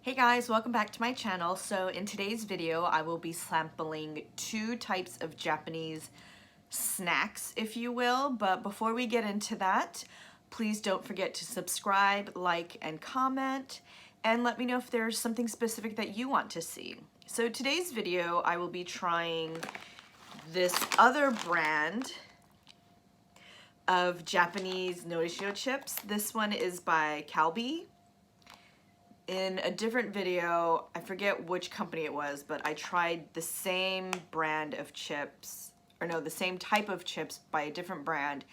Hey guys, welcome back to my channel. So in today's video, I will be sampling two types of Japanese snacks, if you will. But before we get into that, please don't forget to subscribe, like, and comment, and let me know if there's something specific that you want to see. So today's video, I will be trying this other brand of Japanese Norishiro chips. This one is by Calbee. In a different video, I forget which company it was, but I tried the same brand of chips, or no, the same type of chips by a different brand,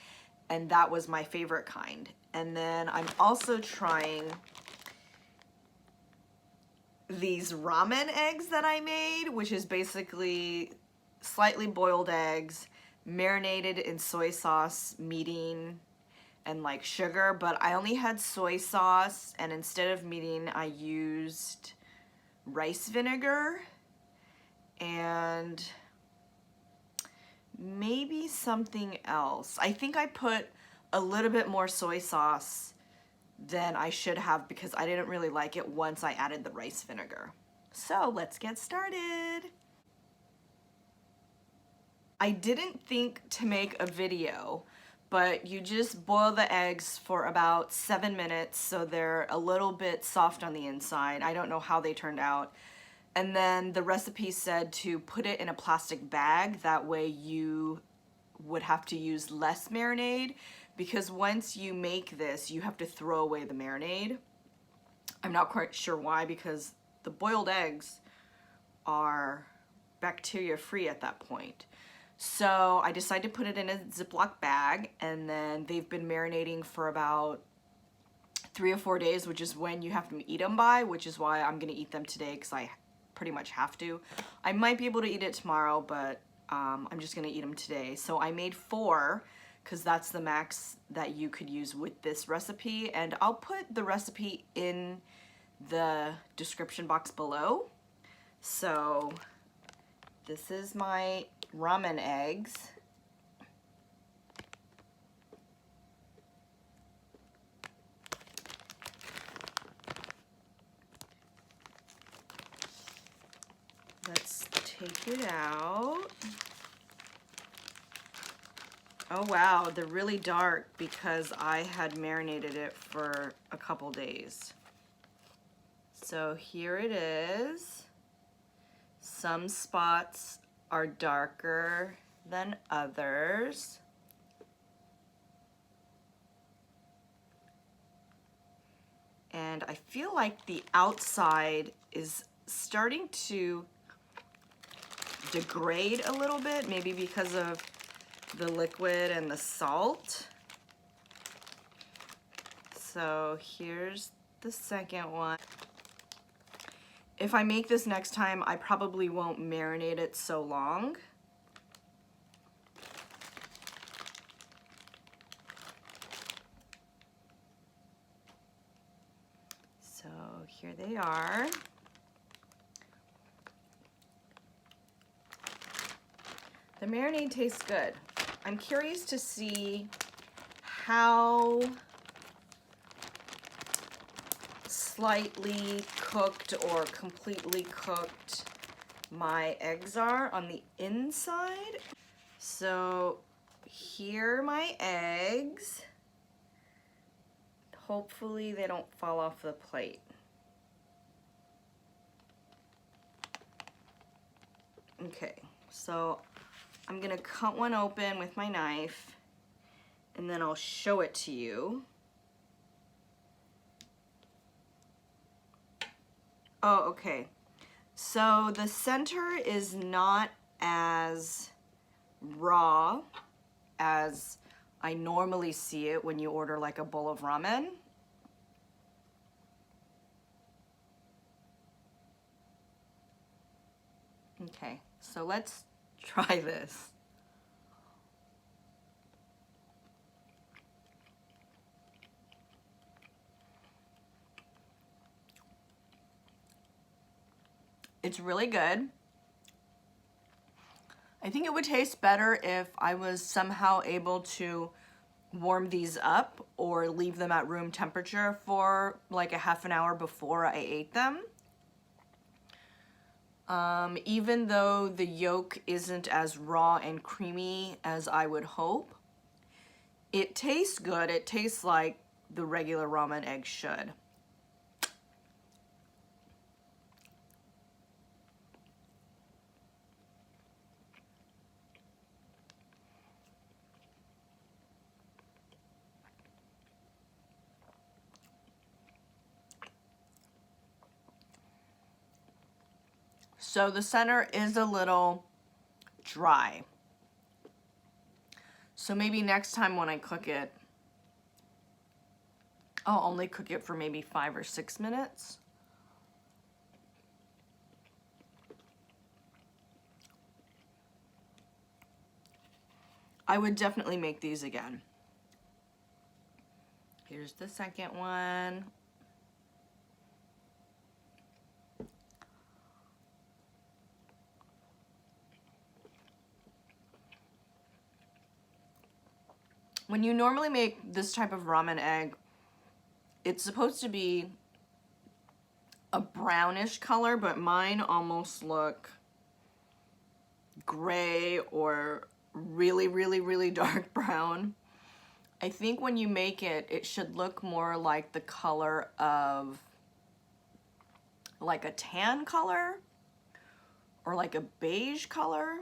and that was my favorite kind. And then I'm also trying these ramen eggs that I made, which is basically slightly boiled eggs, marinated in soy sauce, meating, and like sugar, but I only had soy sauce, and instead of meating I used rice vinegar and maybe something else. I think I put a little bit more soy sauce than I should have because I didn't really like it once I added the rice vinegar. So let's get started. I didn't think to make a video, but you just boil the eggs for about 7 minutes so they're a little bit soft on the inside. I don't know how they turned out. And then the recipe said to put it in a plastic bag. That way you would have to use less marinade, because once you make this, you have to throw away the marinade. I'm not quite sure why, because the boiled eggs are bacteria free at that point. So I decided to put it in a Ziploc bag, and then they've been marinating for about 3 or 4 days, which is when you have to eat them by, which is why I'm gonna eat them today because I pretty much have to. I might be able to eat it tomorrow, but I'm just gonna eat them today. So I made 4 because that's the max that you could use with this recipe, and I'll put the recipe in the description box below. So this is my ramen eggs. Let's take it out. Oh wow, they're really dark because I had marinated it for a couple days. So here it is. Some spots are darker than others. And I feel like the outside is starting to degrade a little bit, maybe because of the liquid and the salt. So here's the second one. If I make this next time, I probably won't marinate it so long. So here they are. The marinade tastes good. I'm curious to see how slightly cooked or completely cooked my eggs are on the inside. So here are my eggs. Hopefully they don't fall off the plate. Okay, so I'm gonna cut one open with my knife, and then I'll show it to you. Oh, okay. So the center is not as raw as I normally see it when you order like a bowl of ramen. Okay, so let's try this. It's really good. I think it would taste better if I was somehow able to warm these up or leave them at room temperature for like a half an hour before I ate them. Even though the yolk isn't as raw and creamy as I would hope, it tastes good. It tastes like the regular ramen egg should. So the center is a little dry. So maybe next time when I cook it, I'll only cook it for maybe 5 or 6 minutes. I would definitely make these again. Here's the second one. When you normally make this type of ramen egg, it's supposed to be a brownish color, but mine almost look gray or really, really, really dark brown. I think when you make it, it should look more like the color of like a tan color or like a beige color.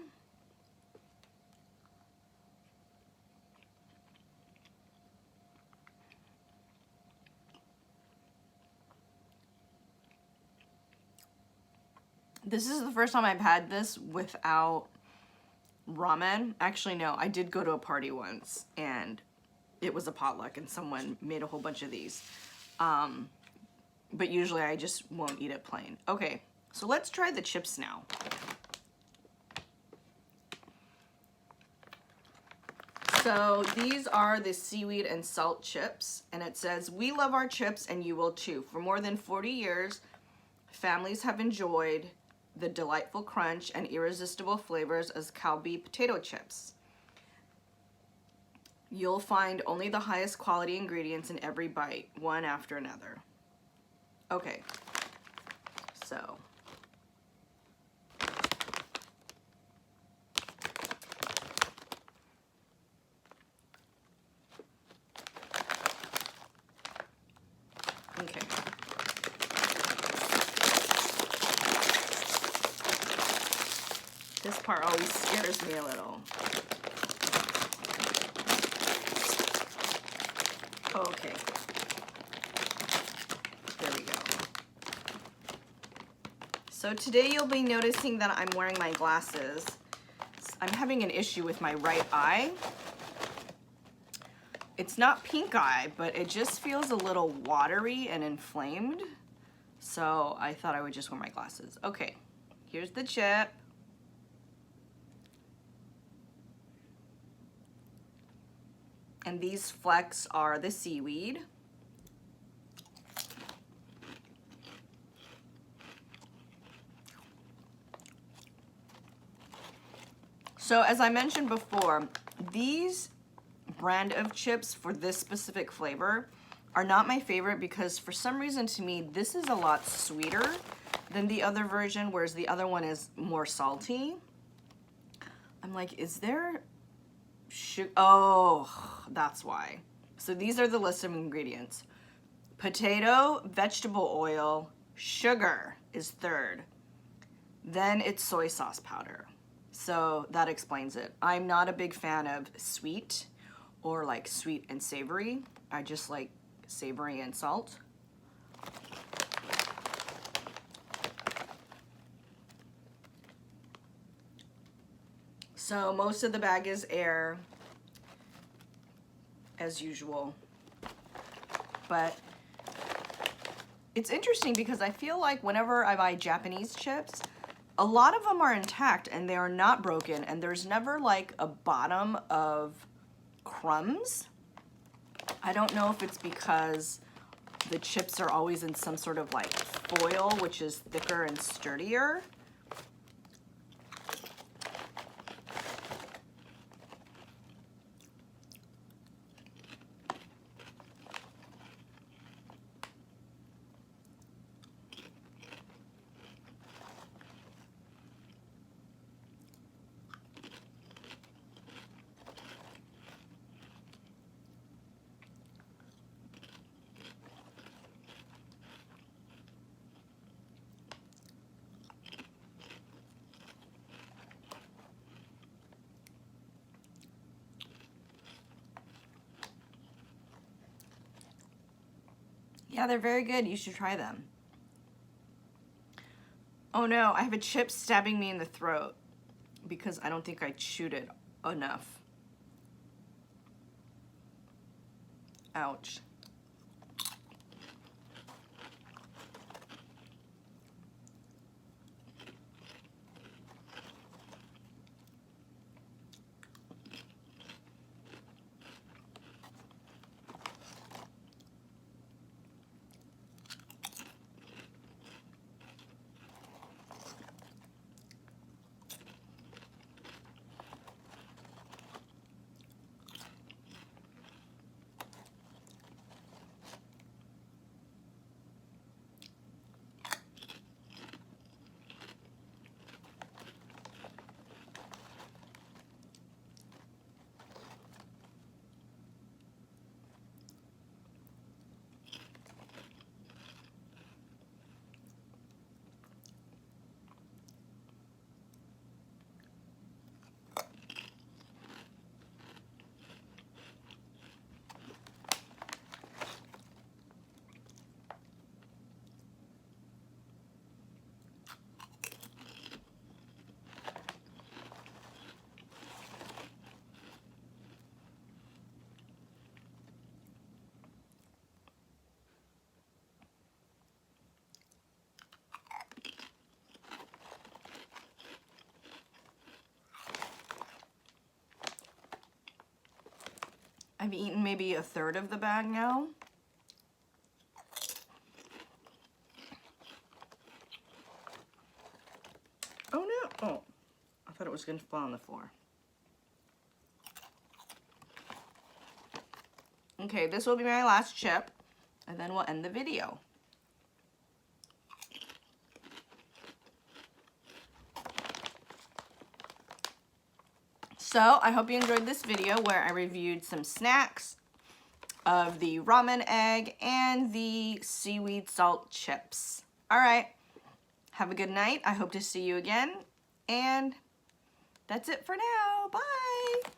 This is the first time I've had this without ramen. Actually, no, I did go to a party once and it was a potluck and someone made a whole bunch of these. But usually I just won't eat it plain. Okay, so let's try the chips now. So these are the seaweed and salt chips, and it says, "We love our chips and you will too. For more than 40 years, families have enjoyed the delightful crunch and irresistible flavors as Calbee potato chips. You'll find only the highest quality ingredients in every bite, one after another." Okay, so okay. This part always scares me a little. Okay. There we go. So today you'll be noticing that I'm wearing my glasses. I'm having an issue with my right eye. It's not pink eye, but it just feels a little watery and inflamed. So I thought I would just wear my glasses. Okay, here's the chip. And these flecks are the seaweed. So as I mentioned before, these brand of chips for this specific flavor are not my favorite because for some reason to me, this is a lot sweeter than the other version, whereas the other one is more salty. I'm like, is there sugar? Oh, that's why. So these are the list of ingredients. Potato, vegetable oil, sugar is third. Then it's soy sauce powder. So that explains it. I'm not a big fan of sweet or like sweet and savory. I just like savory and salt. So most of the bag is air, as usual. But it's interesting because I feel like whenever I buy Japanese chips, a lot of them are intact and they are not broken, and there's never like a bottom of crumbs. I don't know if it's because the chips are always in some sort of like foil, which is thicker and sturdier. Yeah, they're very good. You should try them. Oh no, I have a chip stabbing me in the throat because I don't think I chewed it enough. Ouch. I've eaten maybe a third of the bag now. Oh no, oh, I thought it was gonna fall on the floor. Okay, this will be my last chip, and then we'll end the video. So, I hope you enjoyed this video where I reviewed some snacks of the ramen egg and the seaweed salt chips. Alright, have a good night. I hope to see you again, and that's it for now. Bye!